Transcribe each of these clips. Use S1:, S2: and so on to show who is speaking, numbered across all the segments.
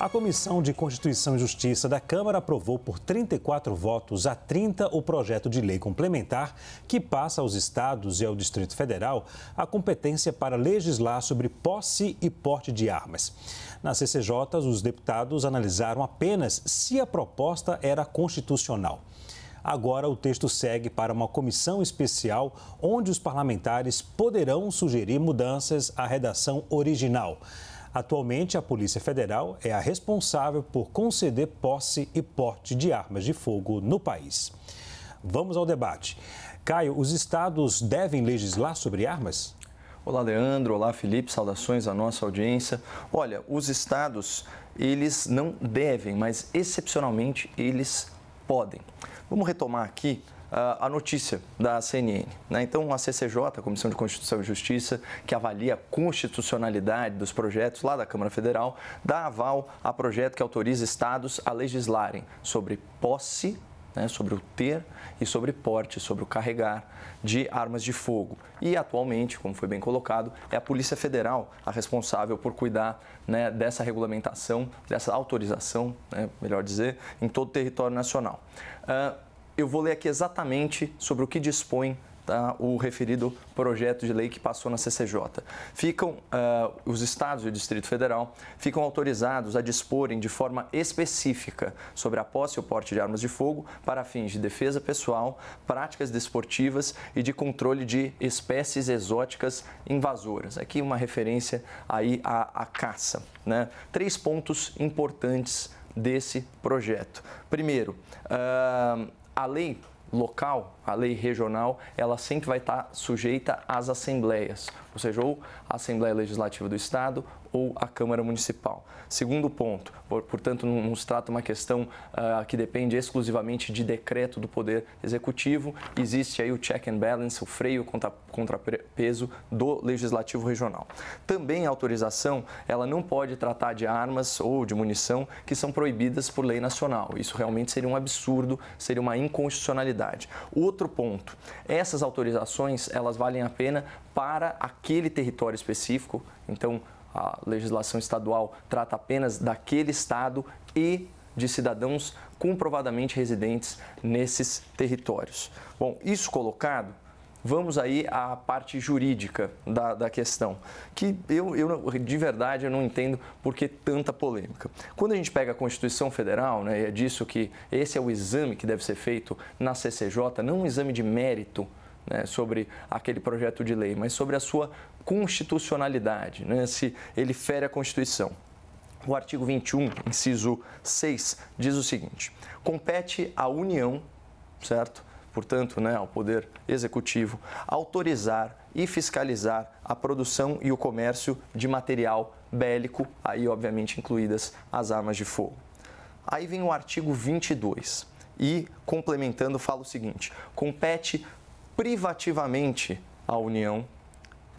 S1: A Comissão de Constituição e Justiça da Câmara aprovou por 34 votos a 30 o projeto de lei complementar que passa aos estados e ao Distrito Federal a competência para legislar sobre posse e porte de armas. Na CCJ, os deputados analisaram apenas se a proposta era constitucional. Agora, o texto segue para uma comissão especial, onde os parlamentares poderão sugerir mudanças à redação original. Atualmente, a Polícia Federal é a responsável por conceder posse e porte de armas de fogo no país. Vamos ao debate. Caio, os estados devem legislar sobre armas?
S2: Olá, Leandro. Olá, Felipe. Saudações à nossa audiência. Olha, os estados, eles não devem, mas excepcionalmente eles podem. Vamos retomar aqui a notícia da CNN. Então, a CCJ, a Comissão de Constituição e Justiça, que avalia a constitucionalidade dos projetos lá da Câmara Federal, dá aval a projeto que autoriza estados a legislarem sobre posse, sobre o ter e sobre porte, sobre o carregar de armas de fogo. E, atualmente, como foi bem colocado, é a Polícia Federal a responsável por cuidar dessa regulamentação, dessa autorização, melhor dizer, em todo o território nacional. Eu vou ler aqui exatamente sobre o que dispõe o referido projeto de lei que passou na CCJ. Os estados e o Distrito Federal ficam autorizados a disporem de forma específica sobre a posse e o porte de armas de fogo para fins de defesa pessoal, práticas desportivas e de controle de espécies exóticas invasoras. Aqui uma referência aí à caça. 3 pontos importantes desse projeto. Primeiro, a lei local, a lei regional, ela sempre vai estar sujeita às assembleias, ou seja, ou a Assembleia Legislativa do Estado ou a Câmara Municipal. Segundo ponto, portanto, não se trata de uma questão que depende exclusivamente de decreto do Poder Executivo. Existe aí o check and balance, o freio contrapeso do Legislativo Regional. Também a autorização, ela não pode tratar de armas ou de munição que são proibidas por lei nacional. Isso realmente seria um absurdo, seria uma inconstitucionalidade. Outro ponto, essas autorizações, elas valem a pena para aquele território específico. Então, a legislação estadual trata apenas daquele estado e de cidadãos comprovadamente residentes nesses territórios. Bom, isso colocado, vamos aí à parte jurídica da questão, que eu de verdade eu não entendo por que tanta polêmica. Quando a gente pega a Constituição Federal, e é disso que esse é o exame que deve ser feito na CCJ, não um exame de mérito, sobre aquele projeto de lei, mas sobre a sua constitucionalidade, se ele fere a Constituição. O artigo 21, inciso 6, diz o seguinte: compete à União, certo? Portanto, ao Poder Executivo, autorizar e fiscalizar a produção e o comércio de material bélico, aí obviamente incluídas as armas de fogo. Aí vem o artigo 22 e, complementando, fala o seguinte: compete privativamente à União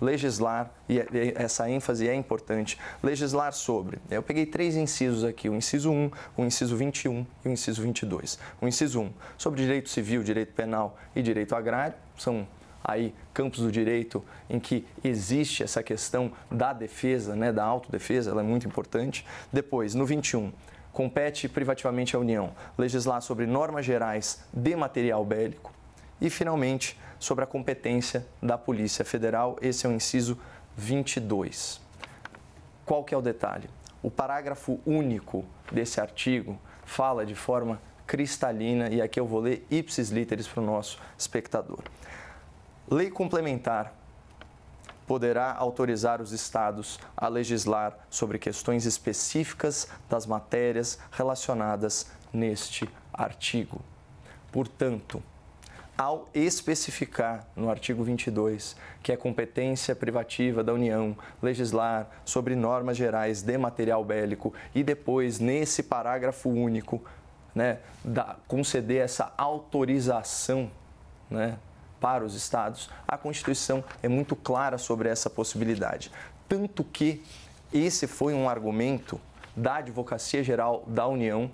S2: legislar, e essa ênfase é importante, legislar sobre. Eu peguei 3 incisos aqui, o inciso 1, o inciso 21 e o inciso 22. O inciso 1, sobre direito civil, direito penal e direito agrário, são aí campos do direito em que existe essa questão da defesa, da autodefesa, ela é muito importante. Depois, no 21, compete privativamente à União legislar sobre normas gerais de material bélico. E, finalmente, sobre a competência da Polícia Federal, esse é o inciso 22. Qual que é o detalhe? O parágrafo único desse artigo fala de forma cristalina, e aqui eu vou ler ipsis literis para o nosso espectador. Lei complementar poderá autorizar os estados a legislar sobre questões específicas das matérias relacionadas neste artigo. Portanto, ao especificar no artigo 22 que é competência privativa da União legislar sobre normas gerais de material bélico e depois, nesse parágrafo único, conceder essa autorização para os estados, a Constituição é muito clara sobre essa possibilidade. Tanto que esse foi um argumento da Advocacia Geral da União,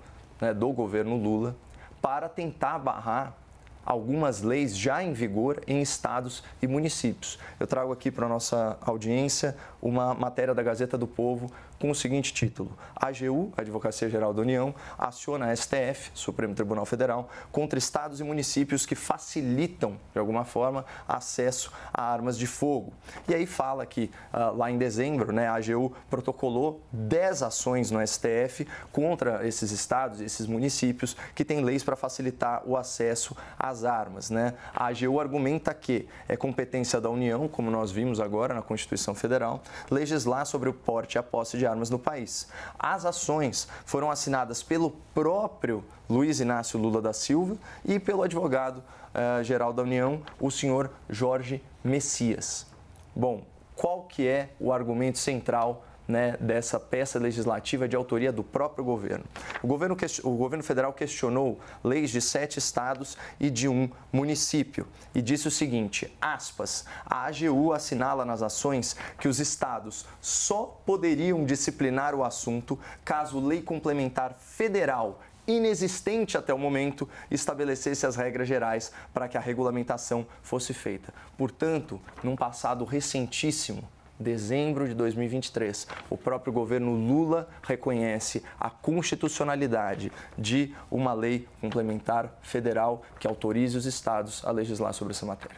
S2: do governo Lula, para tentar barrar algumas leis já em vigor em estados e municípios. Eu trago aqui para a nossa audiência uma matéria da Gazeta do Povo com o seguinte título: a AGU, Advocacia Geral da União, aciona a STF, Supremo Tribunal Federal, contra estados e municípios que facilitam, de alguma forma, acesso a armas de fogo. E aí fala que, lá em dezembro, né, a AGU protocolou 10 ações no STF contra esses estados e esses municípios que têm leis para facilitar o acesso às armas, né? A AGU argumenta que é competência da União, como nós vimos agora na Constituição Federal, legislar sobre o porte e a posse de armas no país. As ações foram assinadas pelo próprio Luiz Inácio Lula da Silva e pelo advogado-geral da União, o senhor Jorge Messias. Bom, qual que é o argumento central, né, dessa peça legislativa de autoria do próprio governo? O governo federal questionou leis de 7 estados e de 1 município e disse o seguinte, aspas, a AGU assinala nas ações que os estados só poderiam disciplinar o assunto caso lei complementar federal inexistente até o momento estabelecesse as regras gerais para que a regulamentação fosse feita. Portanto, num passado recentíssimo, dezembro de 2023, o próprio governo Lula reconhece a constitucionalidade de uma lei complementar federal que autorize os estados a legislar sobre essa matéria.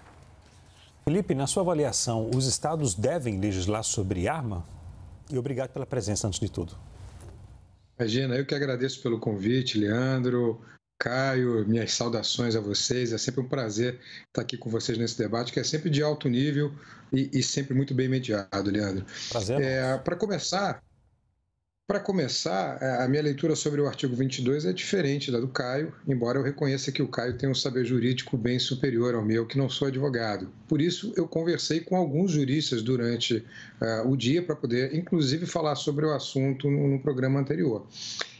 S1: Felipe, na sua avaliação, os estados devem legislar sobre arma? E obrigado pela presença, antes de tudo.
S3: Imagina, eu que agradeço pelo convite, Leandro, Caio, minhas saudações a vocês. É sempre um prazer estar aqui com vocês nesse debate, que é sempre de alto nível e sempre muito bem mediado, Leandro.
S1: Prazer.
S3: Para começar, a minha leitura sobre o artigo 22 é diferente da do Caio, embora eu reconheça que o Caio tem um saber jurídico bem superior ao meu, que não sou advogado. Por isso, eu conversei com alguns juristas durante o dia para poder, inclusive, falar sobre o assunto no programa anterior.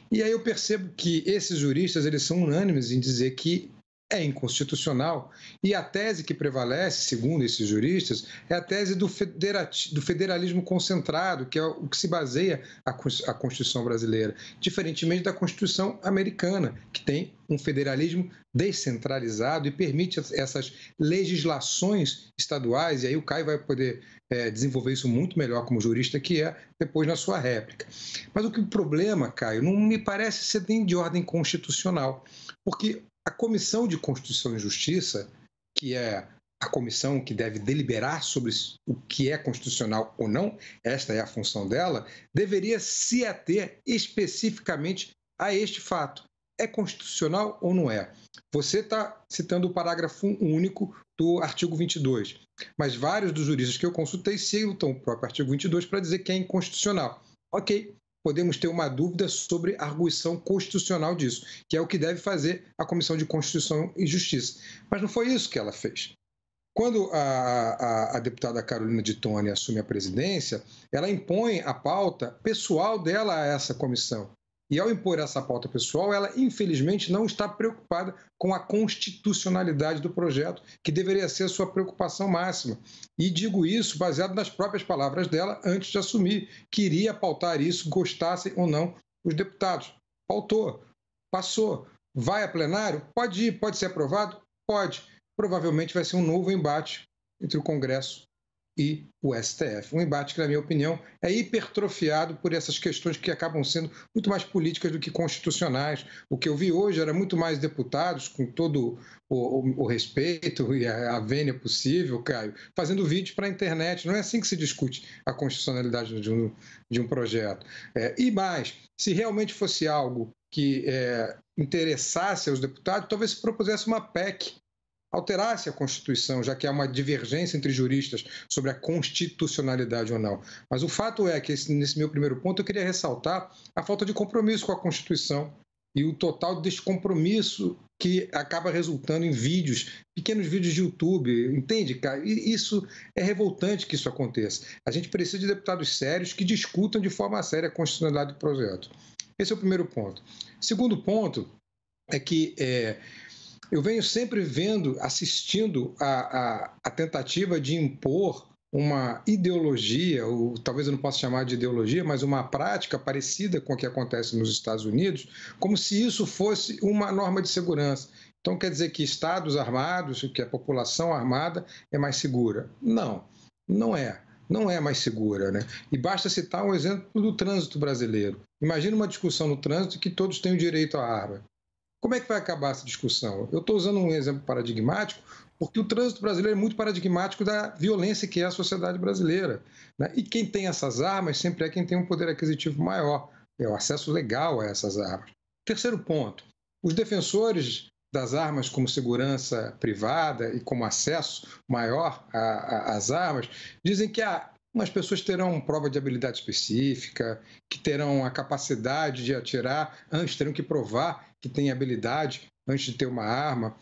S3: E aí eu percebo que esses juristas, eles são unânimes em dizer que é inconstitucional e a tese que prevalece, segundo esses juristas, é a tese do federalismo concentrado, que é o que se baseia a Constituição brasileira, diferentemente da Constituição americana, que tem um federalismo descentralizado e permite essas legislações estaduais, e aí o Caio vai poder desenvolver isso muito melhor como jurista que é, depois na sua réplica. Mas o problema, Caio, não me parece ser nem de ordem constitucional, porque a Comissão de Constituição e Justiça, que é a comissão que deve deliberar sobre o que é constitucional ou não, esta é a função dela, deveria se ater especificamente a este fato. É constitucional ou não é? Você está citando o parágrafo único do artigo 22, mas vários dos juristas que eu consultei citam o próprio artigo 22 para dizer que é inconstitucional. Ok. Podemos ter uma dúvida sobre a arguição constitucional disso, que é o que deve fazer a Comissão de Constituição e Justiça. Mas não foi isso que ela fez. Quando a deputada Carolina de Tone assume a presidência, ela impõe a pauta pessoal dela a essa comissão. E ao impor essa pauta pessoal, ela infelizmente não está preocupada com a constitucionalidade do projeto, que deveria ser a sua preocupação máxima. E digo isso baseado nas próprias palavras dela antes de assumir, que iria pautar isso, gostassem ou não os deputados. Pautou, passou, vai a plenário? Pode ir, pode ser aprovado? Pode. Provavelmente vai ser um novo embate entre o Congresso e o STF. Um embate que, na minha opinião, é hipertrofiado por essas questões que acabam sendo muito mais políticas do que constitucionais. O que eu vi hoje era muito mais deputados, com todo o respeito e a vênia possível, Caio, fazendo vídeo para a internet. Não é assim que se discute a constitucionalidade de um projeto. E mais, se realmente fosse algo que interessasse aos deputados, talvez se propusesse uma PEC, alterasse a Constituição, já que há uma divergência entre juristas sobre a constitucionalidade ou não. Mas o fato é que, nesse meu primeiro ponto, eu queria ressaltar a falta de compromisso com a Constituição e o total descompromisso que acaba resultando em vídeos, pequenos vídeos de YouTube, entende, cara? E isso é revoltante que isso aconteça. A gente precisa de deputados sérios que discutam de forma séria a constitucionalidade do projeto. Esse é o primeiro ponto. Segundo ponto é que eu venho sempre assistindo a tentativa de impor uma ideologia, ou talvez eu não possa chamar de ideologia, mas uma prática parecida com o que acontece nos Estados Unidos, como se isso fosse uma norma de segurança. Então, quer dizer que estados armados, que a população armada é mais segura. Não, não é. não é mais segura, né? E basta citar um exemplo do trânsito brasileiro. Imagina uma discussão no trânsito que todos têm o direito à arma. Como é que vai acabar essa discussão? Eu estou usando um exemplo paradigmático porque o trânsito brasileiro é muito paradigmático da violência que é a sociedade brasileira, né? E quem tem essas armas sempre é quem tem um poder aquisitivo maior, é o acesso legal a essas armas. Terceiro ponto, os defensores das armas como segurança privada e como acesso maior às armas dizem que umas pessoas terão prova de habilidade específica, que terão a capacidade de atirar antes, terão que provar que têm habilidade antes de ter uma arma.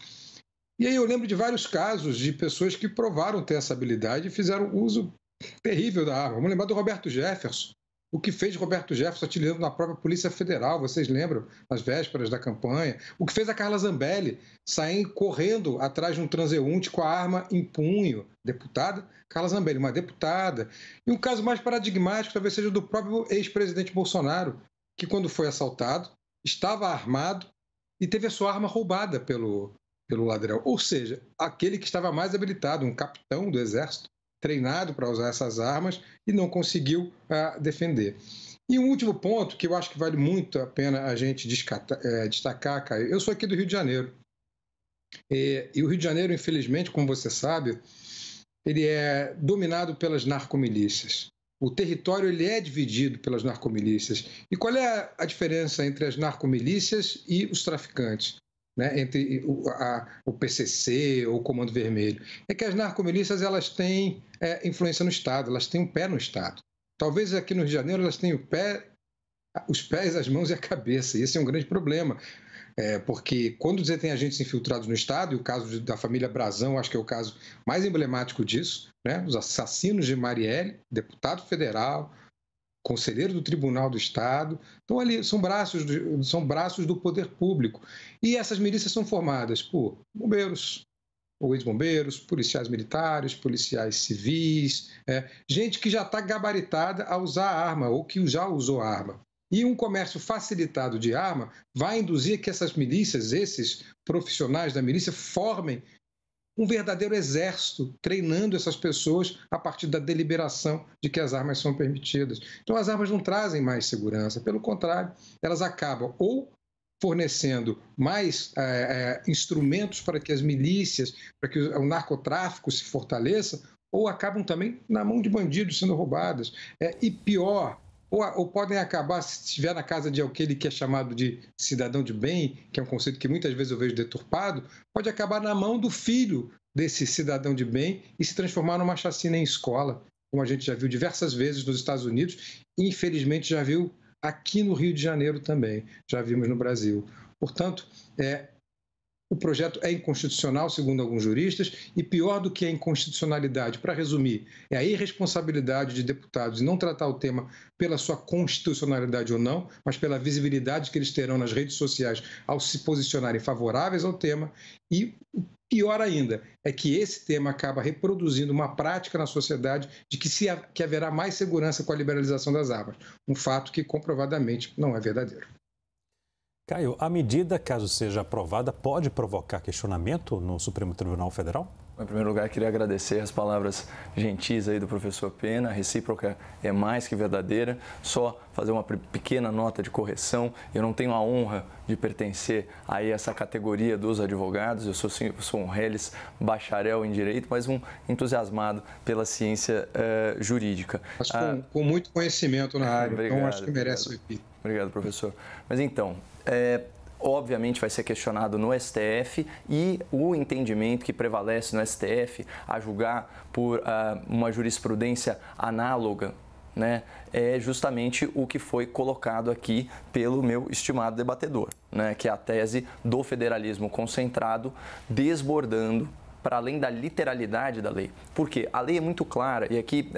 S3: E aí eu lembro de vários casos de pessoas que provaram ter essa habilidade e fizeram uso terrível da arma. Vamos lembrar do Roberto Jefferson. O que fez Roberto Jefferson atirando na própria Polícia Federal, vocês lembram, nas vésperas da campanha. O que fez a Carla Zambelli sair correndo atrás de um transeunte com a arma em punho. Deputada Carla Zambelli, uma deputada. E um caso mais paradigmático talvez seja do próprio ex-presidente Bolsonaro, que quando foi assaltado, estava armado e teve a sua arma roubada pelo ladrão. Ou seja, aquele que estava mais habilitado, um capitão do Exército, treinado para usar essas armas e não conseguiu defender. E um último ponto que eu acho que vale muito a pena a gente destacar, Caio. Eu sou aqui do Rio de Janeiro. E o Rio de Janeiro, infelizmente, como você sabe, ele é dominado pelas narcomilícias. O território ele é dividido pelas narcomilícias. E qual é a diferença entre as narcomilícias e os traficantes? Né, entre o PCC ou o Comando Vermelho, é que as narcomilícias elas têm influência no Estado, elas têm um pé no Estado. Talvez aqui no Rio de Janeiro elas tenham os pés, as mãos e a cabeça, e esse é um grande problema, porque quando você tem agentes infiltrados no Estado, e o caso da família Brazão, acho que é o caso mais emblemático disso, né, os assassinos de Marielle, deputado federal, conselheiro do Tribunal do Estado. Então, ali são braços do poder público. E essas milícias são formadas por bombeiros, ou ex-bombeiros, policiais militares, policiais civis, gente que já está gabaritada a usar a arma ou que já usou a arma. E um comércio facilitado de arma vai induzir que essas milícias, esses profissionais da milícia, formem um verdadeiro exército treinando essas pessoas a partir da deliberação de que as armas são permitidas. Então, as armas não trazem mais segurança, pelo contrário, elas acabam ou fornecendo mais instrumentos para que as milícias, para que o narcotráfico se fortaleça, ou acabam também na mão de bandidos sendo roubadas. E pior, ou podem acabar, se estiver na casa de aquele que é chamado de cidadão de bem, que é um conceito que muitas vezes eu vejo deturpado, pode acabar na mão do filho desse cidadão de bem e se transformar numa chacina em escola, como a gente já viu diversas vezes nos Estados Unidos e, infelizmente, já viu aqui no Rio de Janeiro também, já vimos no Brasil. Portanto, o projeto é inconstitucional, segundo alguns juristas, e pior do que a inconstitucionalidade, para resumir, é a irresponsabilidade de deputados em não tratar o tema pela sua constitucionalidade ou não, mas pela visibilidade que eles terão nas redes sociais ao se posicionarem favoráveis ao tema. E pior ainda, é que esse tema acaba reproduzindo uma prática na sociedade de que haverá mais segurança com a liberalização das armas, um fato que comprovadamente não é verdadeiro.
S1: Caio, a medida, caso seja aprovada, pode provocar questionamento no Supremo Tribunal Federal?
S2: Em primeiro lugar, queria agradecer as palavras gentis aí do professor Pena. A recíproca é mais que verdadeira. Só fazer uma pequena nota de correção. Eu não tenho a honra de pertencer a essa categoria dos advogados. Eu sou um reles bacharel em Direito, mas um entusiasmado pela ciência jurídica.
S3: Mas com muito conhecimento na área,
S2: obrigado,
S3: então acho que merece o repito.
S2: Obrigado, professor. Mas então, obviamente vai ser questionado no STF e o entendimento que prevalece no STF, a julgar por uma jurisprudência análoga, né, é justamente o que foi colocado aqui pelo meu estimado debatedor, né, que é a tese do federalismo concentrado desbordando para além da literalidade da lei. Porque a lei é muito clara, e aqui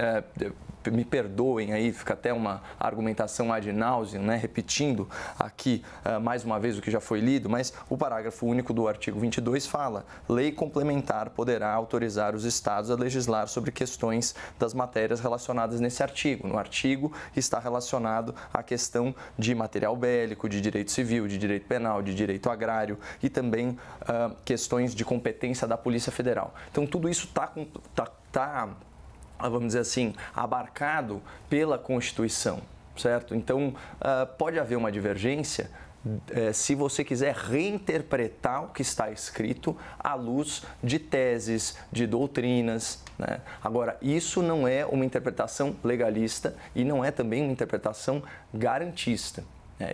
S2: me perdoem aí, fica até uma argumentação ad nauseam, né, repetindo aqui mais uma vez o que já foi lido, mas o parágrafo único do artigo 22 fala: lei complementar poderá autorizar os estados a legislar sobre questões das matérias relacionadas nesse artigo. No artigo está relacionado à questão de material bélico, de direito civil, de direito penal, de direito agrário e também questões de competência da Polícia Federal. Então tudo isso está vamos dizer assim, abarcado pela Constituição, certo? Então, pode haver uma divergência se você quiser reinterpretar o que está escrito à luz de teses, de doutrinas, né? Agora, isso não é uma interpretação legalista e não é também uma interpretação garantista.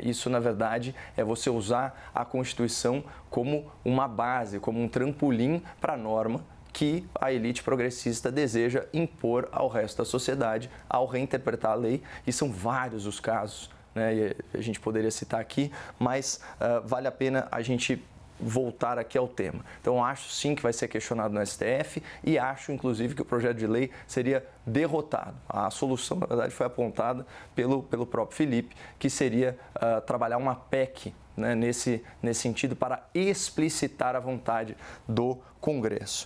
S2: Isso, na verdade, é você usar a Constituição como uma base, como um trampolim para a norma que a elite progressista deseja impor ao resto da sociedade ao reinterpretar a lei, e são vários os casos, né? E a gente poderia citar aqui, mas vale a pena a gente voltar aqui ao tema. Então, acho sim que vai ser questionado no STF e acho, inclusive, que o projeto de lei seria derrotado. A solução, na verdade, foi apontada pelo próprio Felipe, que seria trabalhar uma PEC, né, nesse sentido, para explicitar a vontade do Congresso.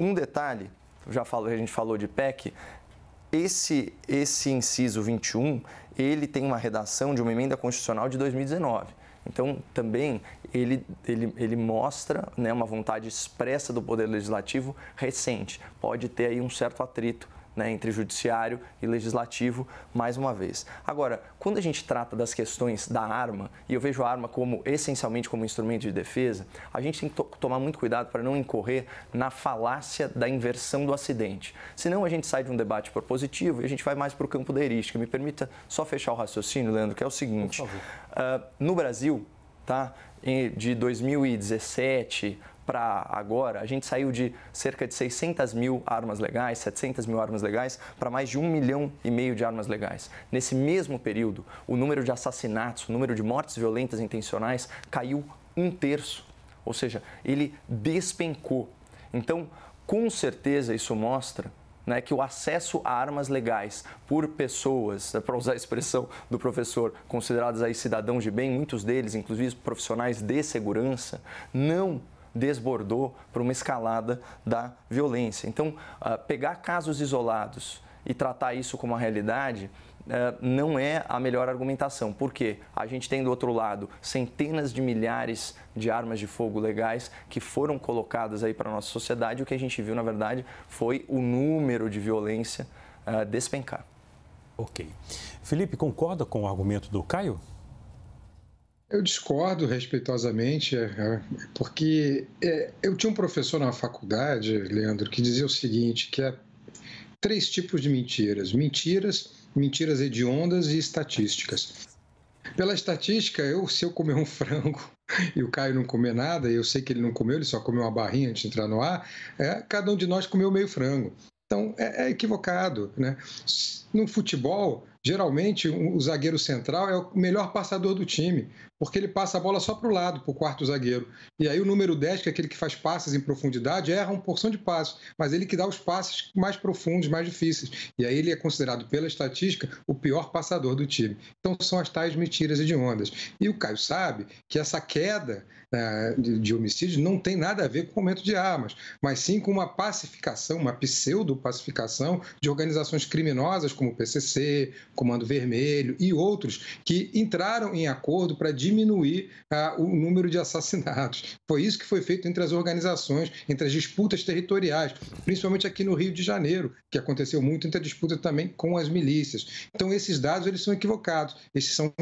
S2: Um detalhe, a gente falou de PEC, esse inciso 21, ele tem uma redação de uma emenda constitucional de 2019. Então, também, ele mostra, né, uma vontade expressa do Poder Legislativo recente. Pode ter aí um certo atrito, né, entre judiciário e legislativo, mais uma vez. Agora, quando a gente trata das questões da arma, e eu vejo a arma essencialmente como instrumento de defesa, a gente tem que tomar muito cuidado para não incorrer na falácia da inversão do acidente. Senão a gente sai de um debate propositivo e a gente vai mais para o campo da erística. Me permita só fechar o raciocínio, Leandro, que é o seguinte. No Brasil, tá, de 2017... para agora, a gente saiu de cerca de 600 mil armas legais, 700 mil armas legais, para mais de 1,5 milhão de armas legais. Nesse mesmo período, o número de assassinatos, o número de mortes violentas intencionais caiu 1/3, ou seja, ele despencou. Então, com certeza isso mostra, né, que o acesso a armas legais por pessoas, para usar a expressão do professor, considerados aí cidadãos de bem, muitos deles, inclusive profissionais de segurança, não desbordou para uma escalada da violência. Então, pegar casos isolados e tratar isso como uma realidade não é a melhor argumentação. Por quê? A gente tem do outro lado centenas de milhares de armas de fogo legais que foram colocadas aí para a nossa sociedade. O que a gente viu, na verdade, foi o número de violência despencar.
S1: Ok. Felipe, concorda com o argumento do Caio?
S3: Eu discordo respeitosamente, porque eu tinha um professor na faculdade, Leandro, que dizia o seguinte, que há 3 tipos de mentiras. Mentiras hediondas e estatísticas. Pela estatística, se eu comer um frango e o Caio não comer nada, e eu sei que ele não comeu, ele só comeu uma barrinha antes de entrar no ar, cada um de nós comeu meio frango. Então, é equivocado, né? No futebol, geralmente, o zagueiro central é o melhor passador do time, porque ele passa a bola só para o lado, para o quarto zagueiro. E aí o número 10, que é aquele que faz passes em profundidade, erra uma porção de passes, mas ele que dá os passes mais profundos, mais difíceis. E aí ele é considerado, pela estatística, o pior passador do time. Então, são as tais mentiras hediondas. E o Caio sabe que essa queda de homicídios não tem nada a ver com o aumento de armas, mas sim com uma pacificação, uma pseudo-pacificação de organizações criminosas como o PCC, Comando Vermelho e outros que entraram em acordo para diminuir o número de assassinatos. Foi isso que foi feito entre as organizações, entre as disputas territoriais, principalmente aqui no Rio de Janeiro, que aconteceu muito entre a disputa também com as milícias. Então, esses dados eles são equivocados. Esses são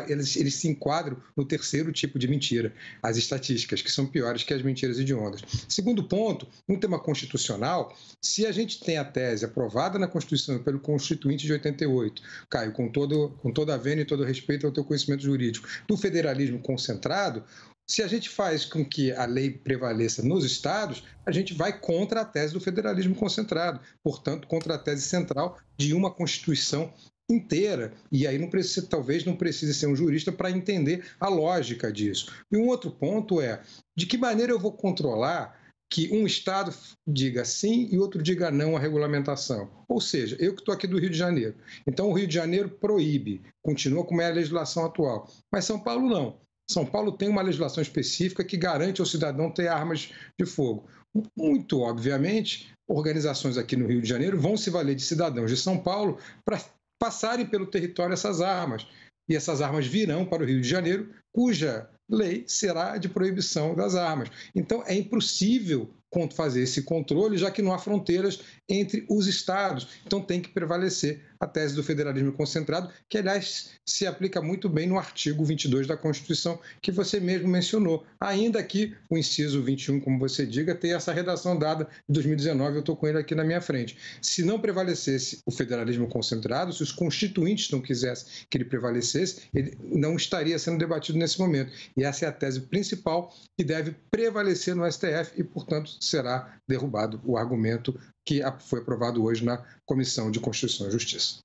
S3: eles se enquadram no 3º tipo de mentira, as estatísticas, que são piores que as mentiras hediondas. Segundo ponto, no tema constitucional, se a gente tem a tese aprovada na Constituição pelo Constituinte de 88, Caio, com toda a vênia e todo o respeito ao teu conhecimento jurídico, do federalismo concentrado, se a gente faz com que a lei prevaleça nos estados, a gente vai contra a tese do federalismo concentrado, portanto, contra a tese central de uma Constituição inteira, e aí talvez não precise ser um jurista para entender a lógica disso. E um outro ponto é, de que maneira eu vou controlar que um estado diga sim e outro diga não à regulamentação? Ou seja, eu que estou aqui do Rio de Janeiro, então o Rio de Janeiro proíbe, continua como é a legislação atual, mas São Paulo não. São Paulo tem uma legislação específica que garante ao cidadão ter armas de fogo. Muito obviamente, organizações aqui no Rio de Janeiro vão se valer de cidadãos de São Paulo para passarem pelo território essas armas. E essas armas virão para o Rio de Janeiro, cuja lei será de proibição das armas. Então, é impossível fazer esse controle, já que não há fronteiras entre os estados. Então tem que prevalecer a tese do federalismo concentrado, que, aliás, se aplica muito bem no artigo 22 da Constituição, que você mesmo mencionou. Ainda que o inciso 21, como você diga, tenha essa redação dada de 2019, eu estou com ele aqui na minha frente. Se não prevalecesse o federalismo concentrado, se os constituintes não quisessem que ele prevalecesse, ele não estaria sendo debatido nesse momento. E essa é a tese principal que deve prevalecer no STF e, portanto, será derrubado o argumento que foi aprovado hoje na Comissão de Constituição e Justiça.